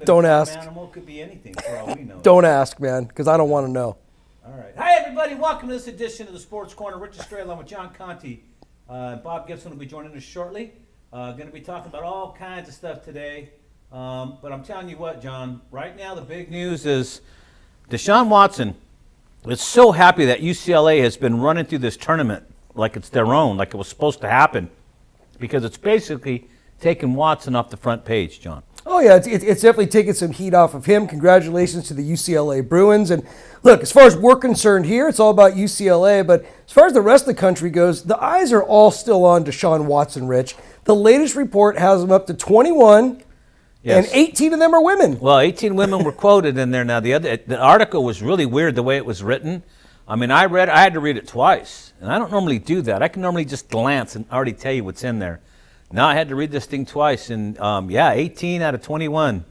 Don't ask. Animal could be anything for all we know. Don't ask, man, because I don't want to know. All right. Hi, everybody. Welcome to this edition of the Sports Corner. Rich Estrella with John Conti. Bob Gibson will be joining us shortly. Going to be talking about all kinds of stuff today. But I'm telling you what, John, right now the big news is Deshaun Watson is so happy that UCLA has been running through this tournament like it's their own, like it was supposed to happen, because it's basically taking Watson off the front page, John. Oh, yeah, it's definitely taking some heat off of him. Congratulations to the UCLA Bruins. And look, as far as we're concerned here, it's all about UCLA. But as far as the rest of the country goes, the eyes are all still on Deshaun Watson, Rich. The latest report has him up to 21, yes. And 18 of them are women. Well, 18 women were quoted in there. Now, the article was really weird the way it was written. I mean, I had to read it twice, and I don't normally do that. I can normally just glance and already tell you what's in there. Now I had to read this thing twice, and 18 out of 21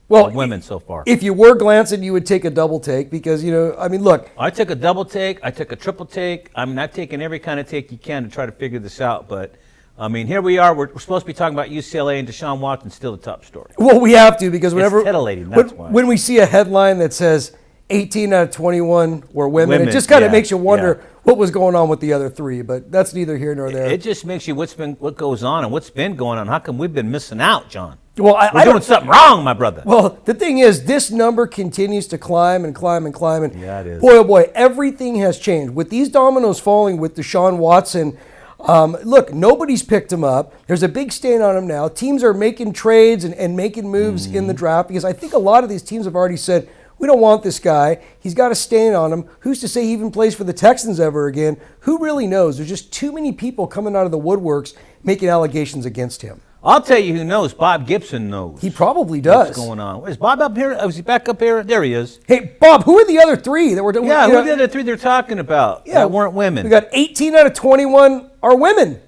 women so far. If you were glancing, you would take a double take because, look. I took a double take. I took a triple take. I mean, I've taken every kind of take you can to try to figure this out, but I mean, here we are. We're supposed to be talking about UCLA, and Deshaun Watson's still the top story. Well, we have to because whenever it's titillating, that's why. When we see a headline that says 18 out of 21 were women, it just kind of makes you wonder what was going on with the other three, but that's neither here nor there. It just makes you what goes on and what's been going on. How come we've been missing out, John? Well, we're doing something wrong, my brother. Well, the thing is, this number continues to climb and climb and climb. And yeah, it is. Boy, oh boy, everything has changed. With these dominoes falling with Deshaun Watson, look, nobody's picked him up. There's a big stain on him now. Teams are making trades and making moves in the draft because I think a lot of these teams have already said, we don't want this guy. He's got a stain on him. Who's to say he even plays for the Texans ever again? Who really knows? There's just too many people coming out of the woodworks making allegations against him. I'll tell you who knows. Bob Gibson knows. He probably does. What's going on? Is Bob up here? Is he back up here? There he is. Hey, Bob, who are the other three that we're doing? Yeah, who are the other three they're talking about that weren't women? We got 18 out of 21 are women.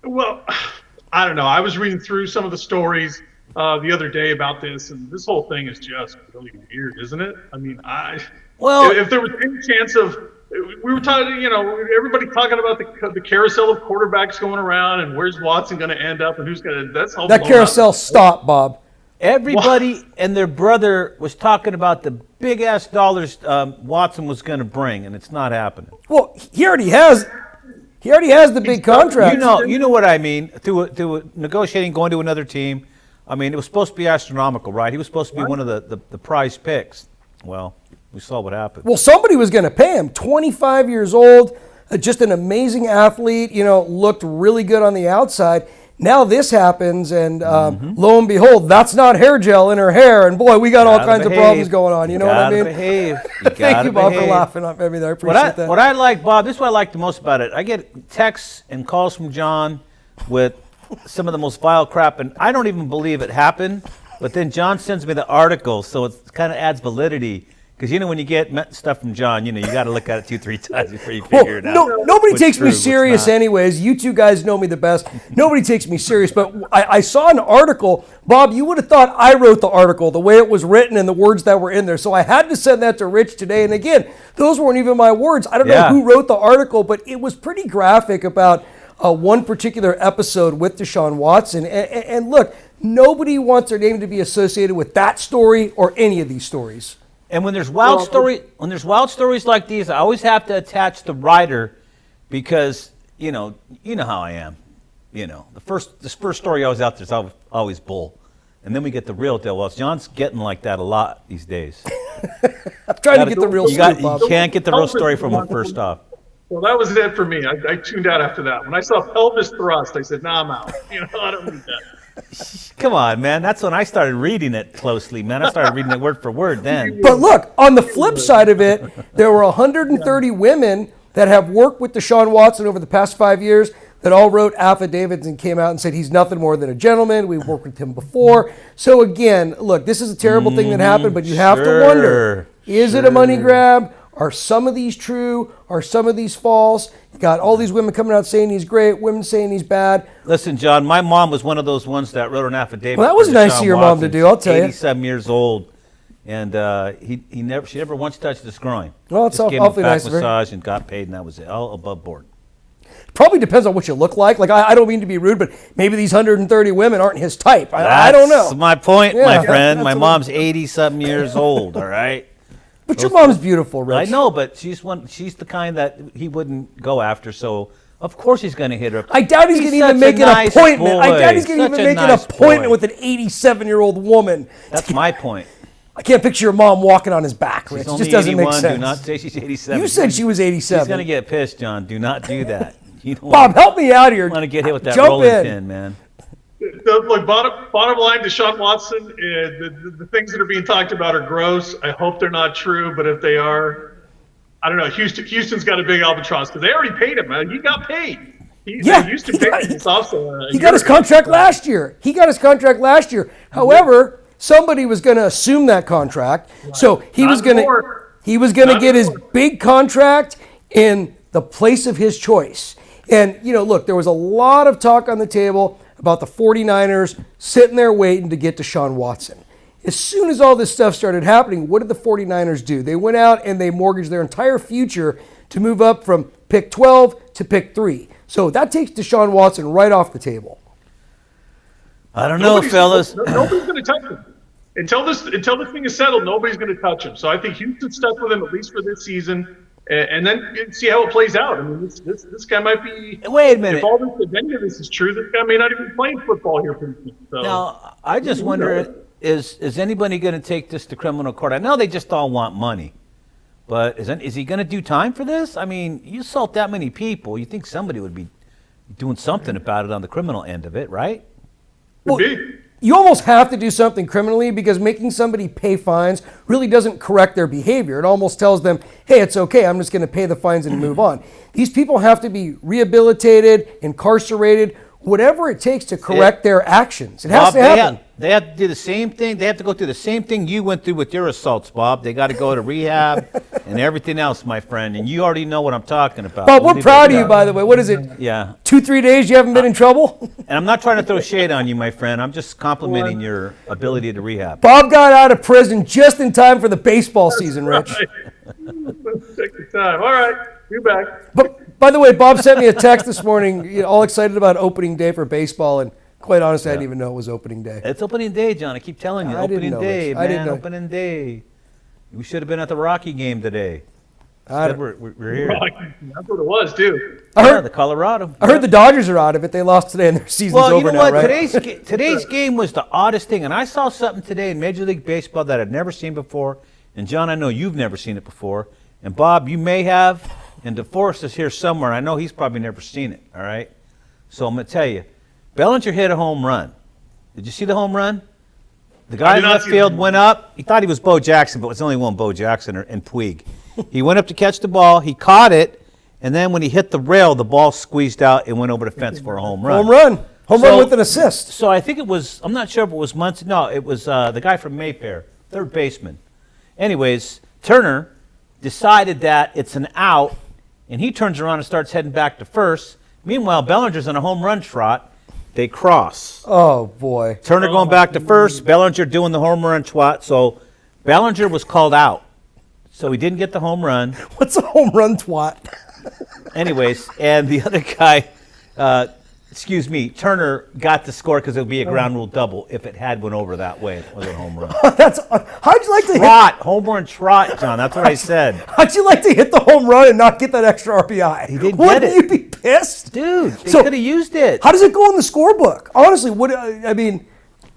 Well, I don't know. I was reading through some of the stories the other day about this, and this whole thing is just really weird, isn't it? I mean, if there was any chance of, we were talking, everybody talking about the carousel of quarterbacks going around, and where's Watson going to end up, and who's going to, that's all. That carousel stopped, Bob. Everybody and their brother was talking about the big ass dollars Watson was going to bring, and it's not happening. Well, he already has the big contract. You know what I mean? Through negotiating, going to another team. I mean, it was supposed to be astronomical, right? He was supposed to be one of the prize picks. Well, we saw what happened. Well, somebody was going to pay him. 25 years old, just an amazing athlete, looked really good on the outside. Now this happens, and lo and behold, that's not hair gel in her hair. And boy, we got all kinds of problems going on. You know what I mean? Behave. Thank you, Bob, for laughing at me there. I appreciate that. What I like, Bob, this is what I like the most about it. I get texts and calls from John with some of the most vile crap, and I don't even believe it happened, but then John sends me the article, so it kind of adds validity, because when you get stuff from John, you got to look at it 2-3 times before you figure it out. Nobody takes me serious anyways. You two guys know me the best. Nobody takes me serious, but I saw an article. Bob, you would have thought I wrote the article, the way it was written and the words that were in there, so I had to send that to Rich today, and again, those weren't even my words. I don't know who wrote the article, but it was pretty graphic about one particular episode with Deshaun Watson. And look, nobody wants their name to be associated with that story or any of these stories. And when there's wild stories like these, I always have to attach the writer because you know how I am. This first story always out there is always bull, and then we get the real deal. Well, John's getting like that a lot these days. I'm trying to get the real story, Bob. You can't get the real story from him first off. Well, that was it for me. I tuned out after that. When I saw pelvis thrust, I said, I'm out. I don't need that. Come on, man. That's when I started reading it closely, man. I started reading it word for word then. But look, on the flip side of it, there were 130 women that have worked with Deshaun Watson over the past 5 years that all wrote affidavits and came out and said he's nothing more than a gentleman. We've worked with him before. So again, look, this is a terrible thing that happened, but you have to wonder, is it a money grab? Are some of these true? Are some of these false? You got all these women coming out saying he's great, women saying he's bad. Listen, John, my mom was one of those ones that wrote an affidavit. Well, that was nice of your mom to do, I'll tell you. 87 years old, and she never once touched his groin. Well, it's awfully nice of her. Massage and got paid, and that was it, all above board. Probably depends on what you look like. Like, I don't mean to be rude, but maybe these 130 women aren't his type. I don't know. That's my point, Yeah. my friend. That's My what- mom's 80-something years old, all right? But your mom's beautiful, Rich. I know, but she's the kind that he wouldn't go after, so of course he's going to hit her. I doubt he's going to even such a make an nice appointment. I boy. doubt he's going to Such even a make an nice appointment boy. with an 87-year-old woman. That's my point. I can't picture your mom walking on his back, Rich. She's It only just doesn't 81. make sense. Do not say she's 87. You said she was 87. She's going to get pissed, John. Do not do that. You don't Bob, help me out here. want to get hit with that Jump rolling in. pin, man. Look, bottom line, Deshaun Watson, the things that are being talked about are gross. I hope they're not true, but if they are, I don't know. Houston's got a big albatross because they already paid him, man. He got paid. Houston paid him. He got his contract last year. However, somebody was going to assume that contract, so he was going to get his big contract in the place of his choice. And, look, there was a lot of talk on the table about the 49ers sitting there waiting to get Deshaun Watson. As soon as all this stuff started happening, what did the 49ers do? They went out and they mortgaged their entire future to move up from pick 12 to pick 3. So that takes Deshaun Watson right off the table. I don't know, fellas. Nobody's going to touch him. Until this thing is settled, nobody's going to touch him. So I think Houston's stuck with him at least for this season. And then see how it plays out. I mean, this guy might be. Wait a minute. If any of this is true, this guy may not even be playing football here pretty soon. So. Now, I just wonder, is anybody going to take this to criminal court? I know they just all want money, but is he going to do time for this? I mean, you assault that many people, you think somebody would be doing something about it on the criminal end of it, right? Could be. You almost have to do something criminally because making somebody pay fines really doesn't correct their behavior. It almost tells them, hey, it's okay, I'm just going to pay the fines and move on. These people have to be rehabilitated, incarcerated, whatever it takes to correct their actions. It has to happen. They have to do the same thing. They have to go through the same thing you went through with your assaults, Bob. They got to go to rehab and everything else, my friend. And you already know what I'm talking about. Bob, we're proud of you, by the way. What is it? Yeah. 2-3 days you haven't been in trouble? And I'm not trying to throw shade on you, my friend. I'm just complimenting your ability to rehab. Bob got out of prison just in time for the baseball season, Rich. Take your time. All right, you're back. But by the way, Bob sent me a text this morning, all excited about opening day for baseball, and quite honestly, I didn't even know it was opening day. It's opening day, John. I keep telling you. I didn't Opening know, day, Rich. man. I didn't know. Opening day. We should have been at the Rocky game today. Instead, we're here. That's what it was, too. The Colorado. I heard the Dodgers are out of it. They lost today, and their season's Well, you over know now, what? right? Today's game was the oddest thing, and I saw something today in Major League Baseball that I'd never seen before. And John, I know you've never seen it before, and Bob, you may have. And DeForest is here somewhere. I know he's probably never seen it. All right. So I'm going to tell you, Bellinger hit a home run. Did you see the home run? The guy in left field went up. He thought he was Bo Jackson, but it was only one Bo Jackson and Puig. He went up to catch the ball. He caught it, and then when he hit the rail, the ball squeezed out and went over the fence for a home run. Home run with an assist. So I think it was, I'm not sure if it was Munson. No, it was the guy from Mayfair, third baseman. Anyways, Turner decided that it's an out, and he turns around and starts heading back to first. Meanwhile, Bellinger's on a home run trot. They cross. Oh, boy. Turner going back to first, Bellinger doing the home run trot. So Bellinger was called out. So he didn't get the home run. What's a home run twat? Anyways, and the other guy, Turner got the score because it would be a ground rule double if it had went over that way. It wasn't a home run. How'd you like to Trot, home run trot, John. That's what I said. How'd you like to hit the home run and not get that extra RBI? He didn't Wouldn't get you be pissed? Dude, they could have used it. How does it go in the scorebook? Honestly,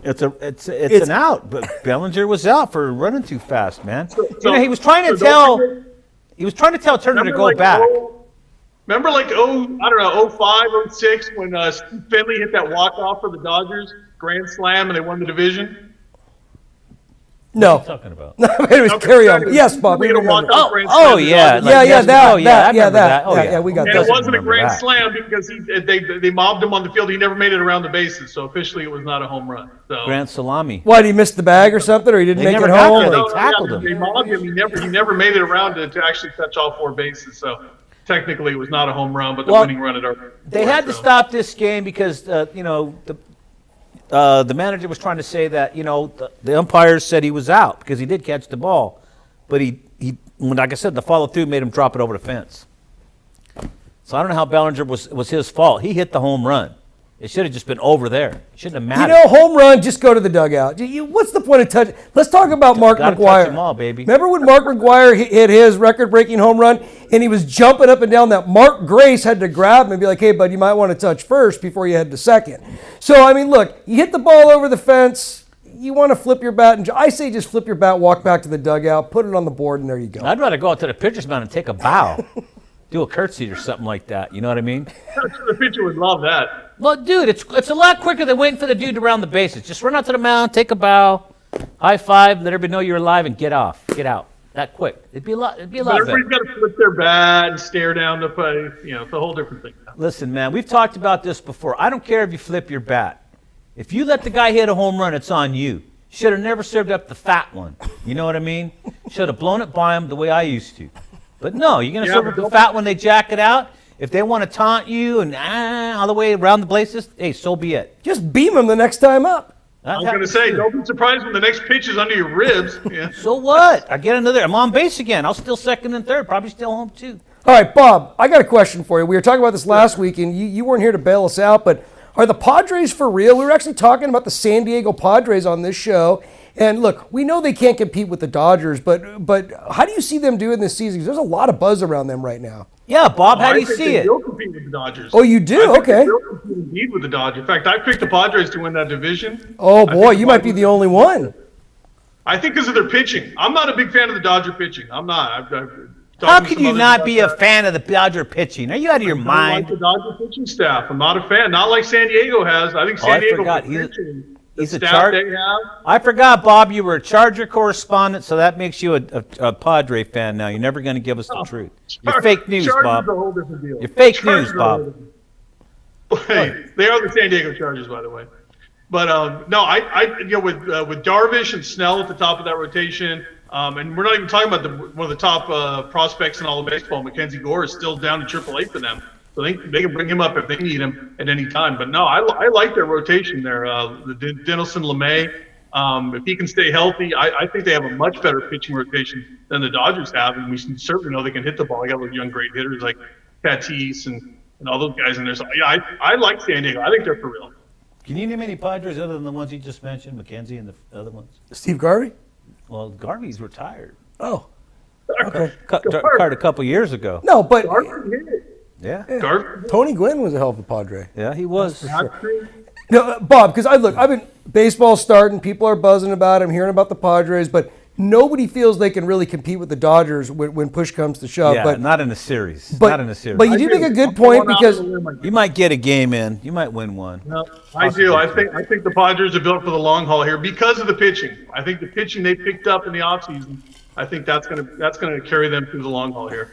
It's an out, but Bellinger was out for running too fast, man. He was trying to tell Turner to go back. Remember, like, 05, 06, when Steve Finley hit that walk-off for the Dodgers, grand slam, and they won the division? No. What are you talking about? Anyways, carry on. Yes, Bob. We We remember. Yeah, Yeah, we got And that. it wasn't a grand slam because they mobbed him on the field. He never made it around the bases, so officially it was not a home run. So. Grand salami. Why, did he miss the bag or something, or he didn't They make never it got home? there. or- They tackled him. They mobbed him. He never made it around to actually touch all 4 bases. So technically it was not a home run, but the winning run at our. They had to stop this game because the manager was trying to say that the umpires said he was out because he did catch the ball, but he like I said, the follow through made him drop it over the fence. So I don't know how Bellinger was his fault. He hit the home run. It should have just been over there. It shouldn't have mattered. You know, home run, just go to the dugout. What's the point of touch? Let's talk about Mark Gotta McGwire. touch them all, baby. Remember when Mark McGwire hit his record-breaking home run, and he was jumping up and down that Mark Grace had to grab him and be like, hey, bud, you might want to touch first before you head to second. So, I mean, look, you hit the ball over the fence, you want to flip your bat, and I say just flip your bat, walk back to the dugout, put it on the board, and there you go. I'd rather go out to the pitcher's mound and take a bow. Do a curtsy or something like that. You know what I mean? I'm sure the pitcher would love that. Well, dude, it's a lot quicker than waiting for the dude to round the bases. Just run out to the mound, take a bow, high five, let everybody know you're alive, and get off. Get out. That quick. It'd be a lot But better. everybody's got to flip their bat and stare down the play. It's a whole different thing. Listen, man, we've talked about this before. I don't care if you flip your bat. If you let the guy hit a home run, it's on you. Should have never served up the fat one. You know what I mean? Should have blown it by him the way I used to. But no, you're going to serve up the fat when they jack it out. If they want to taunt you and all the way around the places, hey, so be it. Just beam him the next time up. I was going to say, don't be surprised when the next pitch is under your ribs. Yeah. So what? I get another. I'm on base again. I'll still second and third. Probably still home too. All right, Bob, I got a question for you. We were talking about this last week, and you weren't here to bail us out, but are the Padres for real? We were actually talking about the San Diego Padres on this show. And look, we know they can't compete with the Dodgers, but how do you see them doing this season? 'Cause there's a lot of buzz around them right now. Yeah, Bob, how do you I think see they it? will compete with the Dodgers. Oh, you do? I think Okay. They will compete indeed with the Dodgers. In fact, I picked the Padres to win that division. Oh, I boy, think you might be the only one. I think because of their pitching. I'm not a big fan of the Dodger pitching. I'm not. I've How talked to can some you others not about be a that. fan of the Dodger pitching? Are you out of your I don't mind? like the Dodger pitching staff. I'm not a fan. Not like San Diego has. I think Oh, I San Diego forgot. pitching. He's The a staff chart. they have. I forgot, Bob, you were a Charger correspondent, so that makes you a Padre fan now. You're never going to give us the truth. You're fake news, Chargers Bob. are a whole different deal. You're fake Chargers news, are a whole Bob. different- Hey, they are the San Diego Chargers, by the way. But no, with Darvish and Snell at the top of that rotation, and we're not even talking about one of the top prospects in all of baseball. Mackenzie Gore is still down to AAA for them, so they can bring him up if they need him at any time. But no, I like their rotation there. The Dinelson LeMay, if he can stay healthy, I think they have a much better pitching rotation than the Dodgers have, and we certainly know they can hit the ball. They got those young great hitters like Tatis and all those guys in there. So yeah, I like San Diego. I think they're for real. Can you name any Padres other than the ones you just mentioned, McKenzie and the other ones? Steve Garvey? Well, Garvey's retired. Oh, okay. Retired a couple years ago. No, but Yeah. Garvey. Tony Gwynn was a hell of a Padre. Yeah, he was. No, Bob, because I've been baseball starting. People are buzzing about it. I'm hearing about the Padres, but nobody feels they can really compete with the Dodgers when push comes to shove. Yeah, but not in a series. but, Not in a series. but you do make a good point because You might get a game in. You might win one. No, I do. I think the Padres are built for the long haul here because of the pitching. I think the pitching they picked up in the offseason, I think that's gonna carry them through the long haul here.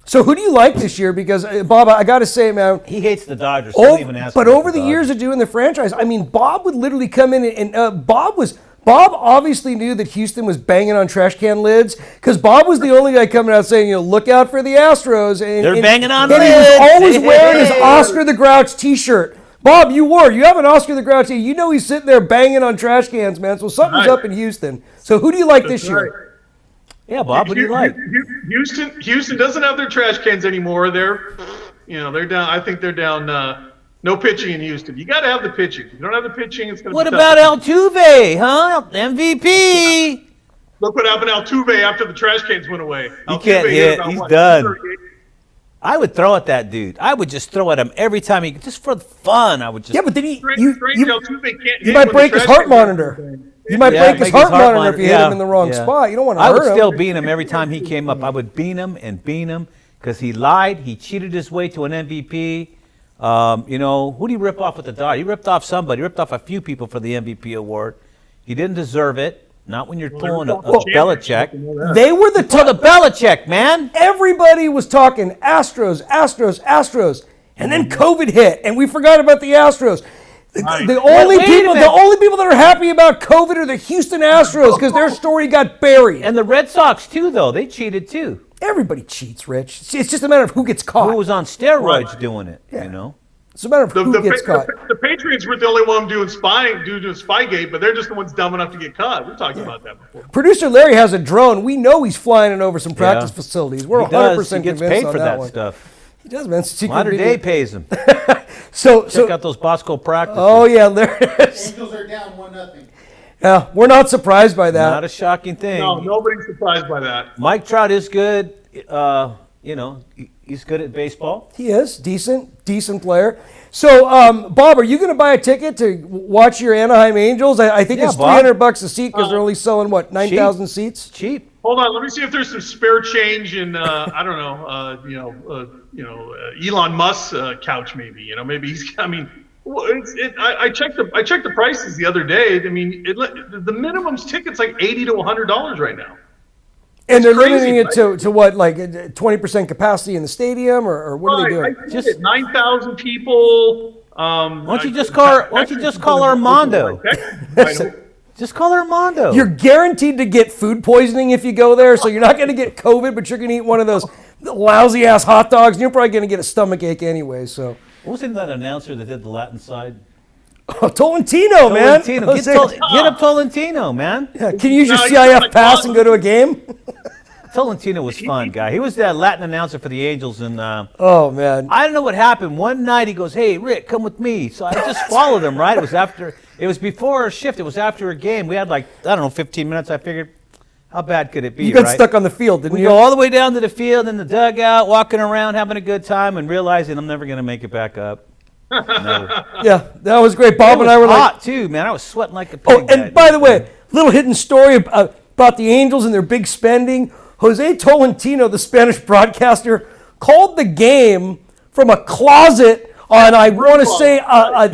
So who do you like this year? Because Bob, I got to say, man. He hates the Dodgers. So don't even ask But him over about the Dodgers. years of doing the franchise, I mean, Bob would literally come in and Bob obviously knew that Houston was banging on trash can lids because Bob was the only guy coming out saying, look out for the Astros. And, They're banging on and lids. he was always wearing his Hey. Oscar the Grouch T-shirt. Bob, you have an Oscar the Grouch T-shirt. You know he's sitting there banging on trash cans, man. So something's Right. up in Houston. So who do you like this That's right. year? Yeah, Bob, what do you like? Houston doesn't have their trash cans anymore. They're down. I think they're down. No pitching in Houston. You got to have the pitching. If you don't have the pitching, it's going to. What be about tough. Altuve, huh? MVP. Look what happened to Altuve after the trash cans went away. He can't Altuve hit. about He's what, done. 38? I would throw at that dude. I would just throw at him every time just for the fun. I would just. Yeah, but then Strange you Altuve can't you hit might when the break his trash heart cans are monitor. going. You might Yeah, break his make heart monitor if you hit yeah, him in the wrong yeah. spot. You don't want to I hurt would him. still beat him every time he came up. I would beat him because he lied. He cheated his way to an MVP. Who did he rip off with the Dodgers? He ripped off somebody. He ripped off a few people for the MVP award. He didn't deserve it. Not when you're pulling a Belichick. They were the For the Belichick, man. Everybody was talking Astros, and then COVID hit, and we forgot about the Astros. The only Wait a people minute. that are happy about COVID are the Houston Astros because their story got buried. And the Red Sox, too, though. They cheated, too. Everybody cheats, Rich. It's just a matter of who gets caught. Who was on steroids Right. doing it, Yeah. you know? It's a matter of who gets caught. The Patriots were the only one doing Spygate, but they're just the ones dumb enough to get caught. We've talked about that before. Producer Larry has a drone. We know he's flying it over some practice Yeah. facilities. We're He 100% does. He gets convinced paid on for that that one. stuff. He does, man. Mater Dei pays him. So Check out those Bosco practices. Oh yeah, there it is. Angels are down 1-0. Yeah, we're not surprised by that. Not a shocking thing. No, nobody's surprised by that. Mike Trout is good. He's good at baseball. He is decent player. So, Bob, are you going to buy a ticket to watch your Anaheim Angels? I think Yeah, it's Bob. $300 a seat because they're only selling 9,000 seats. Cheap. Hold on, let me see if there's some spare change in I don't know, Elon Musk's couch maybe. Maybe he's. I mean, I checked the prices the other day. I mean, the minimum's tickets like $80 to $100 right now. And they're crazy, limiting it right? to what, like 20% capacity in the stadium, or what are they doing? I just 9,000 people. Why don't you just call Armando? Just call Armando. You're guaranteed to get food poisoning if you go there, so you're not going to get COVID, but you're going to eat one of those lousy ass hot dogs, and you're probably going to get a stomach ache anyway. So, What was that announcer that did the Latin side? oh, Tolentino, man. Tolentino. Get up Tolentino, man. Yeah, can you use your No, CIF he's pass and go to a game? Tolentino was fun, guy. He was that Latin announcer for the Angels, and Oh man. I don't know what happened. One night he goes, "Hey, Rick, come with me." So I just followed him. Right? It was before a shift. It was after a game. We had 15 minutes. I figured, how bad could it be? You got right? stuck on the field, didn't We you? go all the way down to the field in the dugout, walking around, having a good time, and realizing I'm never going to make it back up. Never. Yeah, that was great. Bob and I were hot like, too, man. I was sweating like a pig. oh, and that by day. the way, little hidden story about the Angels and their big spending. Jose Tolentino, the Spanish broadcaster, called the game from a closet on, I want to say,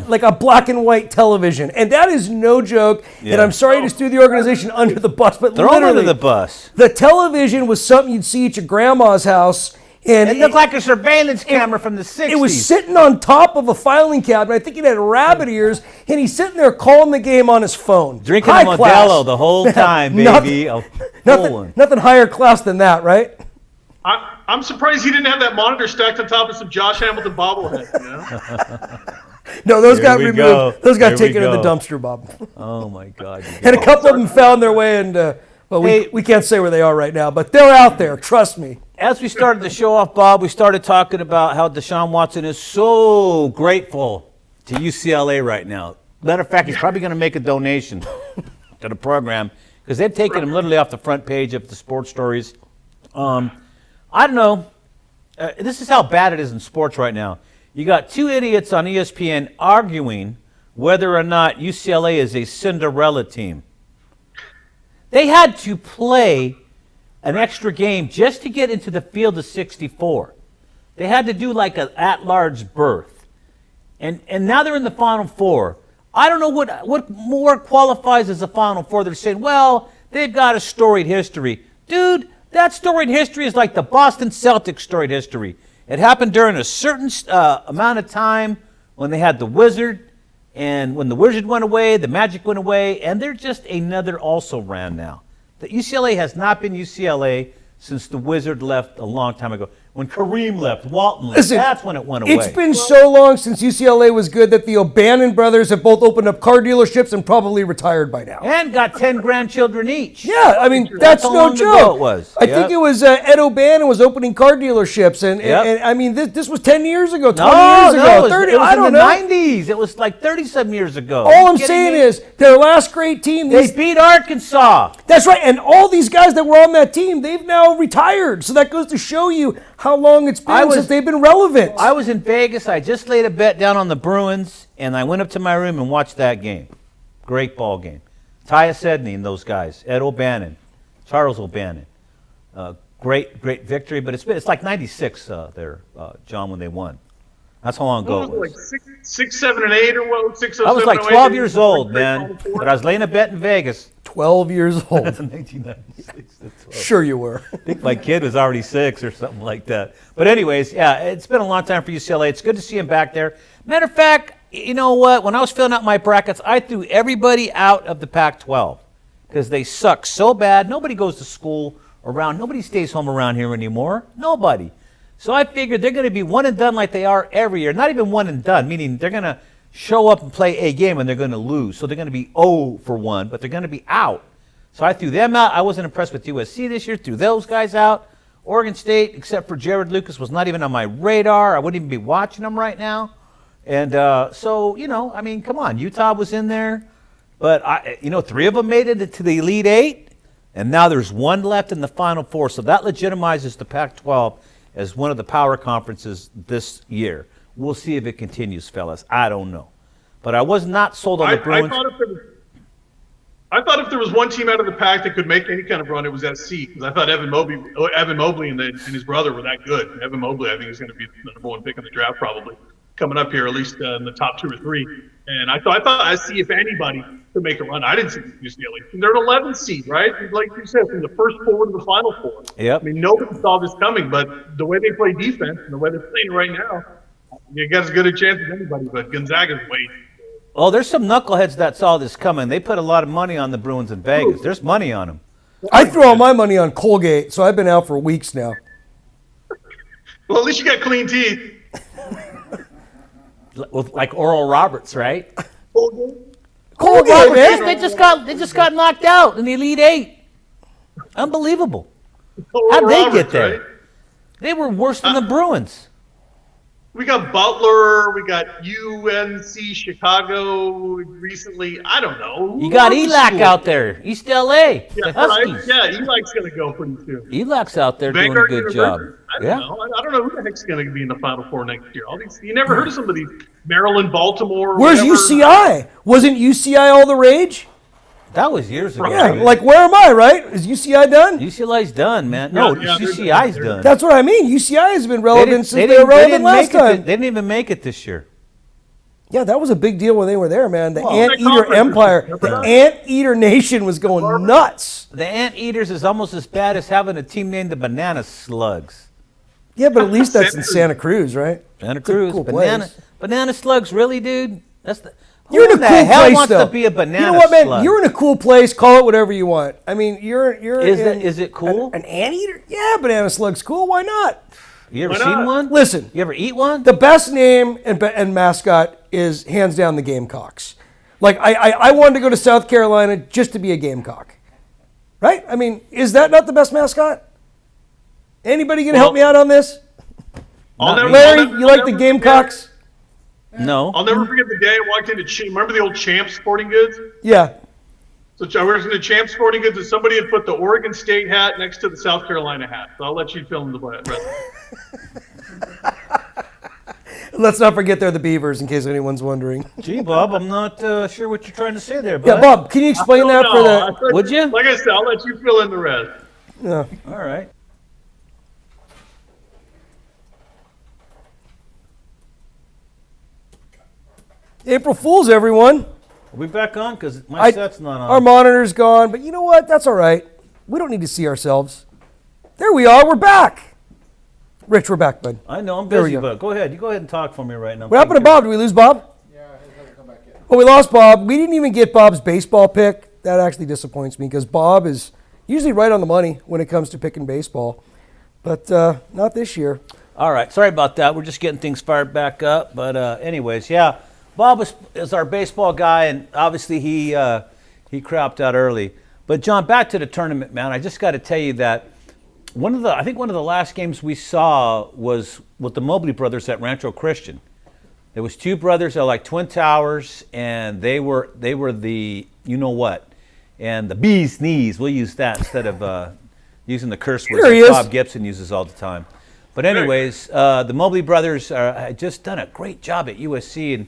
like a black and white television. And that is no joke. Yeah. And I'm sorry to threw the organization under the bus, but throw him under literally, the bus. the television was something you'd see at your grandma's house. And It looked like a surveillance camera from the 60s. it was sitting on top of a filing cabinet. I think it had rabbit ears, and he's sitting there calling the game on his phone. Drinking High a Modelo class. the whole time, baby. Nothing, A full one. nothing higher class than that, right? I'm surprised he didn't have that monitor stacked on top of some Josh Hamilton bobblehead. No, those Here got we removed. go. Those got Here we taken to the go. dumpster, Bob. Oh, my God. you And a guys. couple of them found their way, and we can't say where they are right now, but they're out there. Trust me. As we started the show off, Bob, we started talking about how Deshaun Watson is so grateful to UCLA right now. Matter of fact, he's probably going to make a donation to the program because they've taken him literally off the front page of the sports stories. I don't know. This is how bad it is in sports right now. You got two idiots on ESPN arguing whether or not UCLA is a Cinderella team. They had to play an extra game just to get into the field of 64. They had to do like an at-large berth. And now they're in the Final Four. I don't know what more qualifies as a Final Four. They're saying, well, they've got a storied history. Dude, that storied history is like the Boston Celtics storied history. It happened during a certain amount of time when they had the Wizard, and when the Wizard went away, the Magic went away, and they're just another also-ran now. The UCLA has not been UCLA since the Wizard left a long time ago. When Kareem left, Walton left, Listen, that's when it went away. It's been so long since UCLA was good that the O'Bannon brothers have both opened up car dealerships and probably retired by now. And got 10 grandchildren each. Yeah, I mean, that's how no long ago joke. it was. I Yep. think it was Ed O'Bannon was opening car dealerships, and I mean, this was 10 years ago, 20 years ago, it was, 30, it was I in don't the know. 90s. It was like 30-some years ago. All I'm You kidding saying me? is, their last great team, They beat Arkansas. that's right, and all these guys that were on that team, they've now retired. So that goes to show you how long it's been since they've been relevant. I was in Vegas. I just laid a bet down on the Bruins, and I went up to my room and watched that game. Great ball game. Tyus Edney and those guys. Ed O'Bannon. Charles O'Bannon. Great victory, but it's like 96 there, John, when they won. That's how long ago it was. Like 6, 7, and 8, or what? 6, I was 7, like 08, 12 years old, like man. But I was laying a bet in Vegas. 12 years old. 1996 to 12. Sure you were. I think my kid was already 6 or something like that. But anyways, yeah, it's been a long time for UCLA. It's good to see him back there. Matter of fact, you know what? When I was filling out my brackets, I threw everybody out of the Pac-12 because they suck so bad. Nobody goes to school around. Nobody stays home around here anymore. Nobody. So I figured they're going to be one and done like they are every year. Not even one and done, meaning they're going to show up and play a game and they're going to lose. So they're going to be 0 for 1, but they're going to be out. So I threw them out. I wasn't impressed with USC this year. Threw those guys out. Oregon State, except for Jared Lucas, was not even on my radar. I wouldn't even be watching them right now. And so, I mean, come on. Utah was in there. But, 3 of them made it to the Elite Eight. And now there's one left in the Final Four. So that legitimizes the Pac-12 as one of the power conferences this year. We'll see if it continues, fellas. I don't know. But I was not sold on the Bruins. I thought if there was one team out of the Pac that could make any kind of run, it was SC. Because I thought Evan Mobley and his brother were that good. Evan Mobley, I think, is going to be the number 1 pick in the draft probably coming up here, at least in the top 2 or 3. And I thought SC, if anybody, could make a run. I didn't see UCLA. They're an 11 seed, right? Like you said, from the first 4 to the Final 4. Yep. I mean, nobody saw this coming, but the way they play defense and the way they're playing right now, you got as good a chance as anybody. But Gonzaga's way. Oh, there's some knuckleheads that saw this coming. They put a lot of money on the Bruins in Vegas. There's money on them. I threw all my money on Colgate, so I've been out for weeks now. Well, at least you got clean teeth. Like Oral Roberts, right? Colgate, man. They just got knocked out in the Elite Eight. Unbelievable. How'd they get there? Right? They were worse than the Bruins. We got Butler. We got UNC Chicago recently. I don't know. You got ELAC out there, East LA. Yeah, the right. Huskies. Yeah, ELAC's going to go pretty soon. ELAC's out there Vanguard doing a good job. University. I don't know. I don't know who the heck's going to be in the Final Four next year. All these, you never heard of some of these Maryland, Baltimore. Where's whatever. UCI? Wasn't UCI all the rage? That was years ago. Yeah, dude. like where am I, right? Is UCI done? UCLA's done, man. No, Yeah, UCI's they're done. That's what I mean. UCI has been relevant since they were didn't relevant last make it. time. They didn't even make it this year. Yeah, that was a big deal when they were there, man. The Well, Anteater conference. Empire, the Anteater Nation was going nuts. The Anteaters is almost as bad as having a team named the Banana Slugs. Yeah, but at least that's in Santa Cruz, right? Santa It's a Cruz, cool banana Slugs, really, dude? That's the. You're in a who the cool hell place, wants though. to be a banana You know what, man? slug? You're in a cool place. Call it whatever you want. I mean, you're. Is it cool? An anteater? Yeah, banana slug's cool. Why not? You ever Why seen not? one? Listen, You ever eat one? the best name and mascot is hands down the Gamecocks. Like I wanted to go to South Carolina just to be a Gamecock, right? I mean, is that not the best mascot? Anybody gonna help me out on this? Larry, you like the Gamecocks? No. I'll never forget the day I walked into remember the old Champ Sporting Goods? Yeah. So I was in the Champ Sporting Goods and somebody had put the Oregon State hat next to the South Carolina hat. So I'll let you fill in the rest. Let's not forget they're the Beavers, in case anyone's wondering. Gee, Bob, I'm not sure what you're trying to say there, Yeah, bud. Bob, can you explain that for the? Would you? Like I said, I'll let you fill in the rest. Yeah. All right. April Fools, everyone. Are we back on? Because my set's not on. Our monitor's gone, but you know what? That's all right. We don't need to see ourselves. There we are. We're back. Rich, we're back, bud. I know, I'm There we busy, go. but go ahead. You go ahead and talk for me right now. What happened to Bob? Did we lose Bob? Yeah, it hasn't come back yet. Well, we lost Bob. We didn't even get Bob's baseball pick. That actually disappoints me because Bob is usually right on the money when it comes to picking baseball, but not this year. All right. Sorry about that. We're just getting things fired back up. But anyways, yeah. Bob is our baseball guy, and obviously he crapped out early. But, John, back to the tournament, man. I just got to tell you that I think one of the last games we saw was with the Mobley brothers at Rancho Christian. There was 2 brothers that were like twin towers, and they were the you know what, and the bee's knees. We'll use that instead of using the curse words Here he that is. Bob Gibson uses all the time. But anyways, the Mobley brothers had just done a great job at USC, and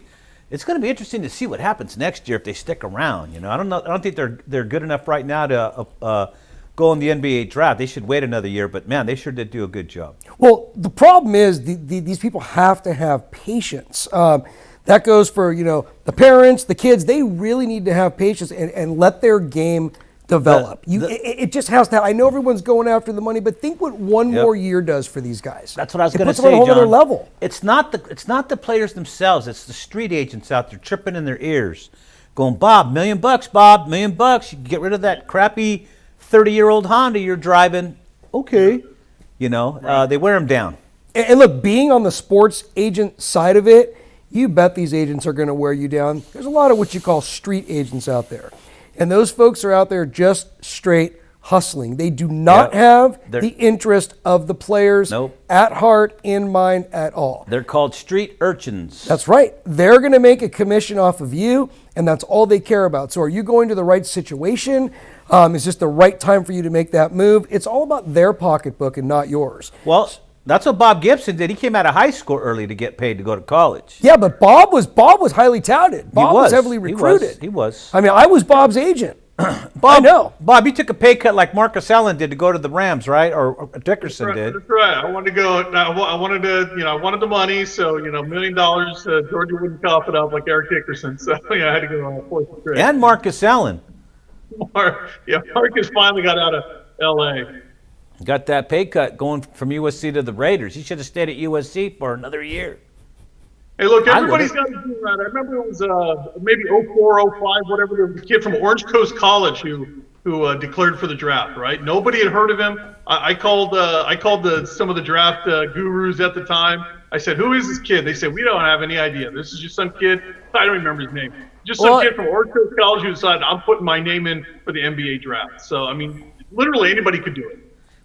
it's going to be interesting to see what happens next year if they stick around. You know, I don't think they're good enough right now to go in the NBA draft. They should wait another year, but man, they sure did do a good job. Well, the problem is these people have to have patience. That goes for, the parents, the kids. They really need to have patience and let their game develop. It just has to. I know everyone's going after the money, but think what one more year does for these guys. That's what I was It going to puts them on say, a whole John. other level. It's not the players themselves. It's the street agents out there tripping in their ears, going, Bob, $1 million, Bob, $1 million. You can get rid of that crappy 30-year-old Honda you're driving. Okay, they wear them down. And look, being on the sports agent side of it, you bet these agents are going to wear you down. There's a lot of what you call street agents out there. And those folks are out there just straight hustling. They do not have the interest of the players at heart, in mind at all. They're called street urchins. That's right. They're going to make a commission off of you, and that's all they care about. So are you going to the right situation? Is this the right time for you to make that move? It's all about their pocketbook and not yours. Well, that's what Bob Gibson did. He came out of high school early to get paid to go to college. Yeah, but Bob was highly touted. Bob was heavily recruited. He was. I mean, I was Bob's agent. Bob, I know. Bob, you took a pay cut like Marcus Allen did to go to the Rams, right? Or Dickerson did. That's right. I wanted to go. I wanted to. I wanted the money. So $1 million. Georgia wouldn't cough it up like Eric Dickerson. So I had to go fourth grade. And Marcus Allen. Marcus finally got out of L.A. Got that pay cut going from USC to the Raiders. He should have stayed at USC for another year. Hey, look, everybody's got to do right. I remember it was maybe 04, 05, whatever. There was a kid from Orange Coast College who declared for the draft. Right? Nobody had heard of him. I called some of the draft gurus at the time. I said, "Who is this kid?" They said, "We don't have any idea. This is just some kid." I don't remember his name. Just some kid from Orange Coast College who decided, "I'm putting my name in for the NBA draft." So I mean, literally anybody could do it.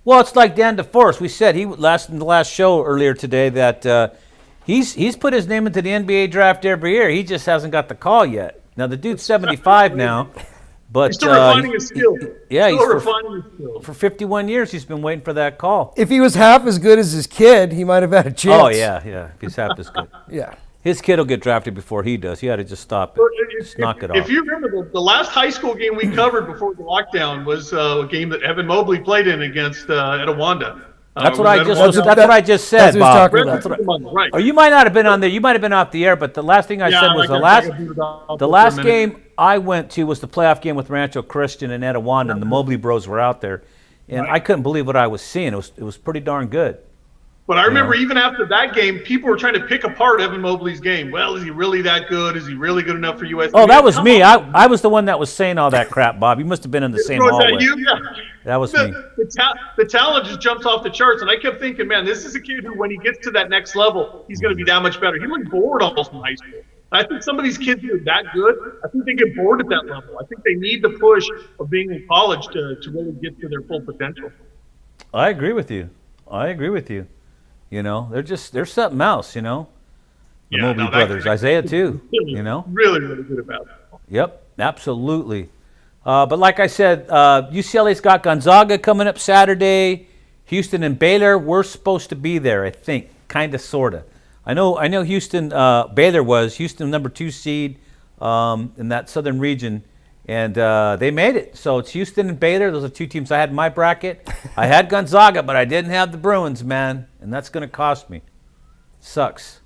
Well, it's like Dan DeForest. We said in the last show earlier today that he's put his name into the NBA draft every year. He just hasn't got the call yet. Now the dude's 75 now, but he's still refining his skills. For 51 years he's been waiting for that call. If he was half as good as his kid, he might have had a chance. Oh yeah. If he's half as good. Yeah. His kid will get drafted before he does. He had to just stop it. Just knock it off. If you remember, the last high school game we covered before the lockdown was a game that Evan Mobley played in against Etowanda. That's what I just said, Bob. Right. Or you might not have been on there. You might have been off the air, but the last thing I said was the last game I went to was the playoff game with Rancho Christian and Etowanda, and the Mobley Bros were out there, and I couldn't believe what I was seeing. It was pretty darn good. But I remember even after that game, people were trying to pick apart Evan Mobley's game. Well, is he really that good? Is he really good enough for USC? Oh, that was me. I was the one that was saying all that crap, Bob. You must have been in the same hallway. That you? Yeah. That was me. The talent just jumps off the charts, and I kept thinking, man, this is a kid who, when he gets to that next level, he's going to be that much better. He looked bored almost in high school. I think some of these kids who are that good, I think they get bored at that level. I think they need the push of being in college to really get to their full potential. I agree with you. You know, they're something else, you know. The Mobley brothers, Isaiah too, you know. Really, really good about it. Yep, absolutely. But like I said, UCLA's got Gonzaga coming up Saturday. Houston and Baylor, we're supposed to be there, I think, kind of, sort of. I know Houston, Baylor was Houston number 2 seed in that southern region. And they made it. So it's Houston and Baylor. Those are 2 teams I had in my bracket. I had Gonzaga, but I didn't have the Bruins, man. And that's going to cost me. Sucks.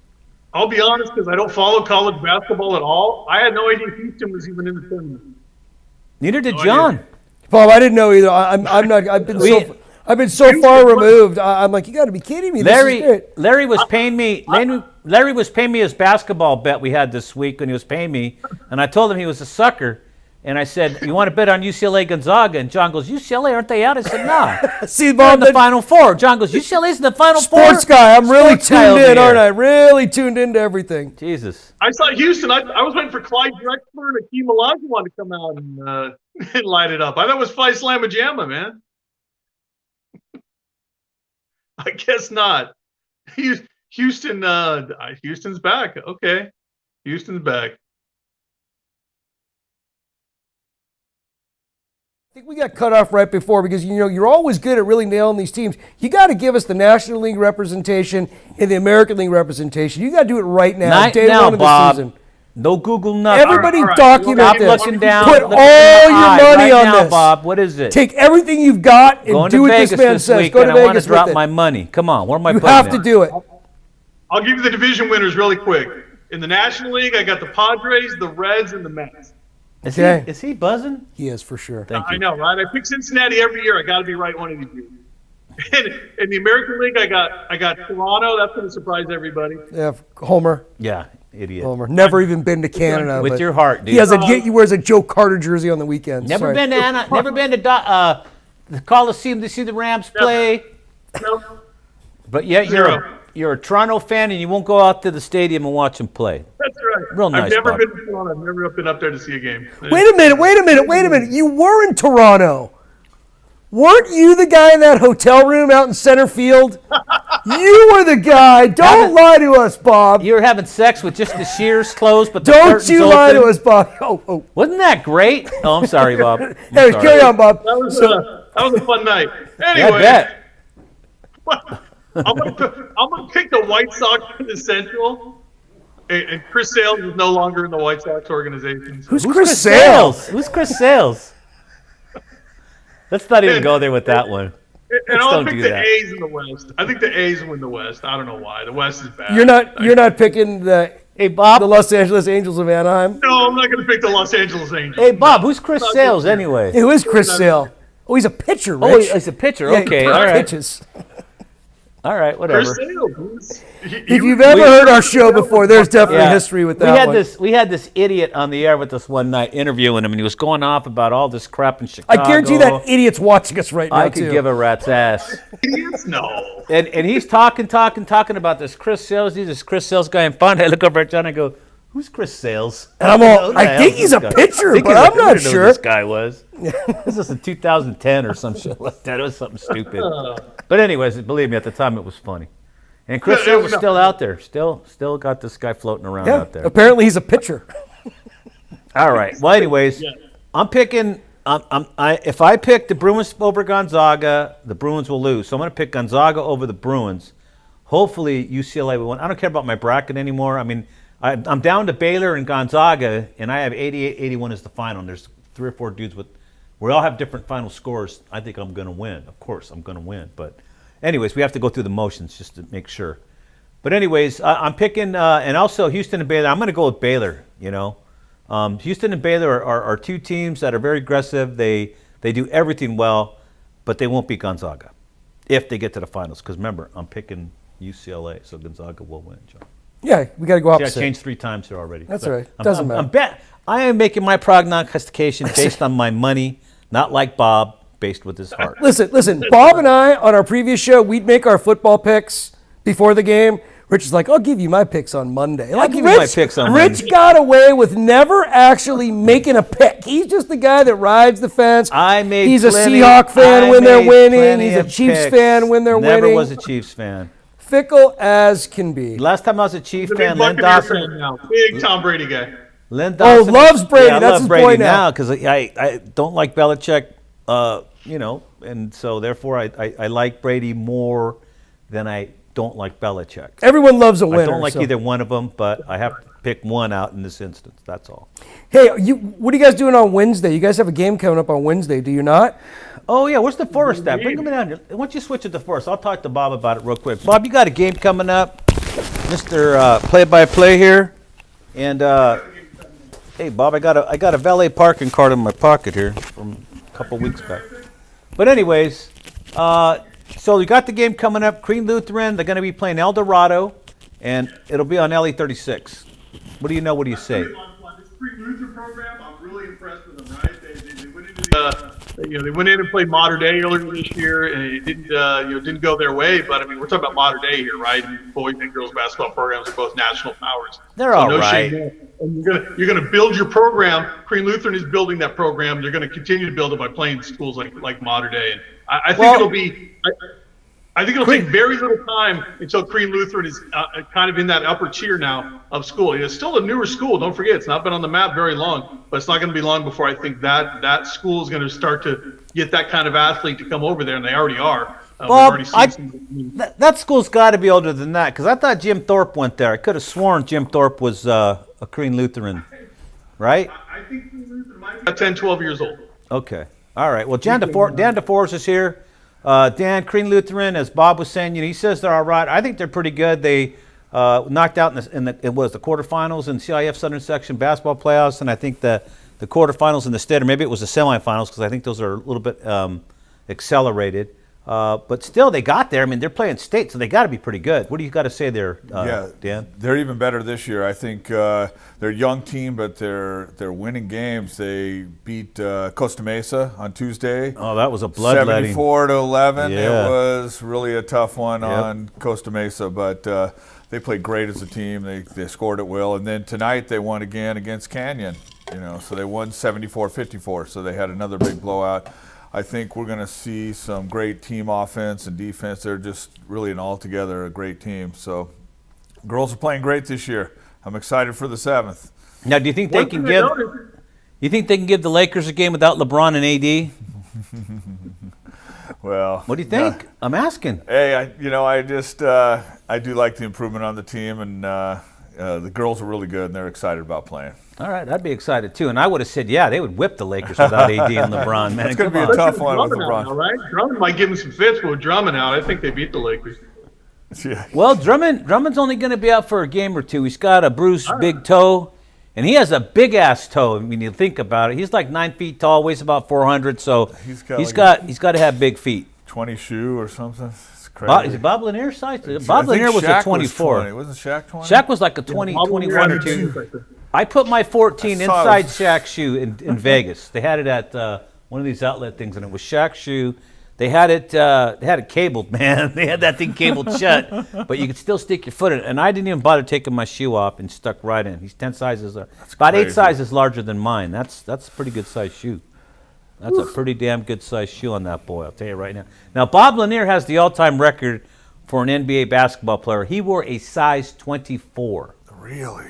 I'll be honest, because I don't follow college basketball at all. I had no idea Houston was even in the tournament. Neither did John. Bob, I didn't know either. I'm not. I've been so far removed. I'm like, you got to be kidding me. Larry was paying me. Larry was paying me his basketball bet we had this week when he was paying me, and I told him he was a sucker. And I said, "You want to bet on UCLA Gonzaga?" And John goes, "UCLA, aren't they out?" I said, "Nah." See, Bob, in the Final Four. John goes, "UCLA's in the Final Four." Sports guy, I'm really tuned in, aren't I? Really tuned into everything. Jesus. I saw Houston. I was waiting for Clyde Drexler and Akeem Olajuwon to come out and light it up. I thought it was Phi Slamma Jamma, man. I guess not. Houston. Houston's back. Okay, Houston's back. I think we got cut off right before because, you know, you're always good at really nailing these teams. You got to give us the National League representation and the American League representation. You got to do it right now, day one of the season. No Google nothing. Everybody document this. Looking down, put all your money on this. Bob, what is it? Take everything you've got and do what this man says. Go to Vegas with it. I want to drop my money. Come on, where am I putting it? You have to do it. I'll give you the division winners really quick. In the National League, I got the Padres, the Reds, and the Mets. Is he buzzing? He is, for sure. Thank you. I know, right? I pick Cincinnati every year. I got to be right one of these years. And in the American League, I got Toronto. That's going to surprise everybody. Yeah, Homer. Yeah, idiot. Homer. Never even been to Canada. With your heart, dude. He wears a Joe Carter jersey on the weekends. Never been to the Coliseum to see the Rams play. Nope. But yet you're a Toronto fan and you won't go out to the stadium and watch them play. That's right. Real nice. I've never Bob. been to Toronto. I've never been up there to see a game. Wait a minute. You were in Toronto. Weren't you the guy in that hotel room out in center field? You were the guy. Don't lie to us, Bob. You were having sex with just the shears closed, but the Don't curtains you lie open. to us, Bob. Oh. Wasn't that great? Oh, I'm sorry, Bob. I'm Hey, sorry. carry on, Bob. That was a fun night. Yeah, I Anyway, bet. I'm gonna pick the White Sox in the Central, and Chris Sales is no longer in the White Sox organization. Who's Chris Sales? Who's Chris Sales? Let's not even go there with that one. And Let's I'll don't pick do the that. A's in the West. I think the A's win the West. I don't know why. The West is bad. You're not picking the Hey, Bob. Los Angeles Angels of Anaheim. No, I'm not going to pick the Los Angeles Angels. Hey, Bob. Who's Chris Sales anyway? Who is Chris Sale? Oh, he's a pitcher, Rich. Oh, he's a pitcher. Yeah, Okay, he all right. pitches. All right, Chris whatever. Sales. If you've ever heard our show before, there's definitely history with that one. We had this idiot on the air with us one night interviewing him, and he was going off about all this crap in Chicago. I guarantee that idiot's watching us right now, I could too. give a rat's ass. Idiots? No. And he's talking about this Chris Sales. He's this Chris Sales guy, and finally I look over at John and I go, "Who's Chris Sales?" And I'm Who all, the I hell think is he's this a guy? pitcher, I think but he's I'm not I didn't know who sure. this guy was. This was in 2010 or some shit like that. It was something stupid. But anyways, believe me, at the time it was funny. And Chris Yeah, Sales was no. still out there. Still got this guy floating around Yeah, out there. apparently he's a pitcher. All right. Well, anyways, I'm picking. If I pick the Bruins over Gonzaga, the Bruins will lose. So I'm going to pick Gonzaga over the Bruins. Hopefully UCLA will win. I don't care about my bracket anymore. I mean, I'm down to Baylor and Gonzaga, and I have 88-81 as the final. And there's 3 or 4 dudes we all have different final scores. I think I'm going to win. Of course, I'm going to win. But anyways, we have to go through the motions just to make sure. But anyways, I'm picking, and also Houston and Baylor. I'm going to go with Baylor. Houston and Baylor are 2 teams that are very aggressive. They do everything well, but they won't beat Gonzaga if they get to the finals. Because remember, I'm picking UCLA, so Gonzaga will win, John. Yeah, we got to go See, I opposite. changed 3 times here already. That's So all right. Doesn't matter. I am making my prognostication based on my money, not like Bob, based with his heart. Listen. Bob and I, on our previous show, we'd make our football picks before the game. Rich is like, I'll give you my picks on Monday. Like, give you my picks on Rich Monday. got away with never actually making a pick. He's just the guy that rides the fence. He's a Seahawk fan when they're winning. He's a Chiefs fan when they're winning. Never was a Chiefs fan. Fickle as can be. Last time I was a Chiefs He's a fan, big Len Buccaneer fan Dawson. now. Big Tom Brady guy. Len Dawson. loves Brady. Yeah, I That's love his Brady boy now. because I don't like Belichick, and so therefore I like Brady more than I don't like Belichick. Everyone loves a winner. I don't like so. either one of them, but I have to pick one out in this instance. That's all. Hey, what are you guys doing on Wednesday? You guys have a game coming up on Wednesday, do you not? Oh, yeah, where's the Forest at? Bring him down here. Why don't you switch it to Forest? I'll talk to Bob about it real quick. Bob, you got a game coming up, Mr. Play-by-Play here. And, hey, Bob, I got a valet parking card in my pocket here from a couple weeks back. But anyways, so you got the game coming up. Crean Lutheran, they're going to be playing El Dorado, and it'll be on LE 36. What do you know? What do you say? This pre-Luther program, I'm really impressed with them. Right? They went into the, they went in and played Modern Day earlier this year, and it didn't go their way. But I mean, we're talking about Modern Day here, right? Boys and girls basketball programs are both national powers. They're all right. shame there. And you're gonna build your program. Crean Lutheran is building that program. They're going to continue to build it by playing schools like Modern Day, and I think it'll be. I think it'll take very little time until Crean Lutheran is kind of in that upper tier now of school. It's still a newer school. Don't forget, it's not been on the map very long, but it's not going to be long before I think that school is going to start to get that kind of athlete to come over there, and they already are. Bob, that school's got to be older than that, because I thought Jim Thorpe went there. I could have sworn Jim Thorpe was a Crean Lutheran, right? I think Crean Lutheran might be 10, 12 years old. Okay. All right. Well, Dan DeForest is here. Dan, Crean Lutheran, as Bob was saying, he says they're all right. I think they're pretty good. They knocked out in the quarterfinals in CIF Southern Section basketball playoffs, and I think the quarterfinals in the state, or maybe it was the semifinals, because I think those are a little bit accelerated. But still, they got there. I mean, they're playing state, so they got to be pretty good. What do you got to say there, Dan? They're even better this year. I think they're a young team, but they're winning games. They beat Costa Mesa on Tuesday. Oh, that was a bloodletting. 74-11. Yeah. It was really a tough one Yep. on Costa Mesa, but they played great as a team. They scored at will, and then tonight they won again against Canyon. So they won 74-54. So they had another big blowout. I think we're going to see some great team offense and defense. They're just really altogether a great team. So girls are playing great this year. I'm excited for the 7th. Now, do you think they can give? You think they can give the Lakers a game without LeBron and AD? Well, what do you think? I'm asking. Hey, I do like the improvement on the team, and the girls are really good, and they're excited about playing. All right, I'd be excited too, and I would have said, yeah, they would whip the Lakers without AD and LeBron. Man, it's going to be a tough one with LeBron. Now, right? Drummond might give him some fits, but with Drummond out, I think they beat the Lakers. Yeah. Well, Drummond's only going to be out for a game or two. He's got a bruised big toe, and he has a big ass toe. I mean, you think about it. He's like 9 feet tall, weighs about 400, so he's got to have big feet. 20 shoe or something. It's crazy. Is it Bob Lanier size? Bob Lanier was a 24. Wasn't Shaq 20? Shaq was like a 20, 21 or 2. I put my 14 inside Shaq's shoe in Vegas. They had it at one of these outlet things, and it was Shaq's shoe. They had it cabled, man. They had that thing cabled shut, but you could still stick your foot in it. And I didn't even bother taking my shoe off and stuck right in. He's 10 sizes, about 8 sizes larger than mine. That's a pretty good size shoe. That's a pretty damn good size shoe on that boy, I'll tell you right now. Now, Bob Lanier has the all-time record for an NBA basketball player. He wore a size 24. Really?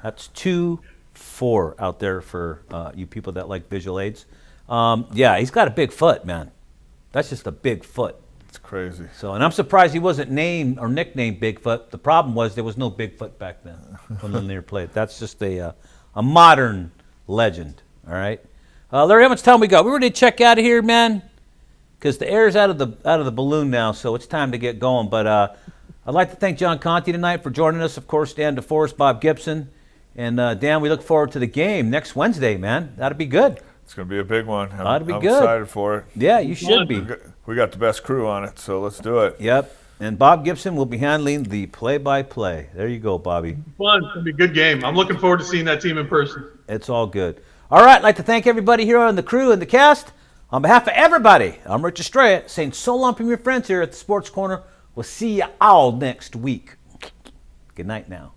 That's 2'4" out there for you people that like visual aids. Yeah, he's got a big foot, man. That's just a big foot. It's crazy. So, and I'm surprised he wasn't named or nicknamed Bigfoot. The problem was there was no Bigfoot back then when Lanier played. That's just a modern legend, all right? Larry, how much time we got? We ready to check out of here, man? Because the air's out of the balloon now, so it's time to get going. But I'd like to thank John Conte tonight for joining us. Of course, Dan DeForest, Bob Gibson. And Dan, we look forward to the game next Wednesday, man. That'll be good. It's going to be a big one. I'm good. Excited for it. Yeah, you should be. We got the best crew on it, so let's do it. Yep. And Bob Gibson will be handling the play-by-play. There you go, Bobby. Fun. It's going to be a good game. I'm looking forward to seeing that team in person. It's all good. All right, I'd like to thank everybody here on the crew and the cast. On behalf of everybody, I'm Rich Estrella, saying so long from your friends here at the Sports Corner. We'll see you all next week. Good night now.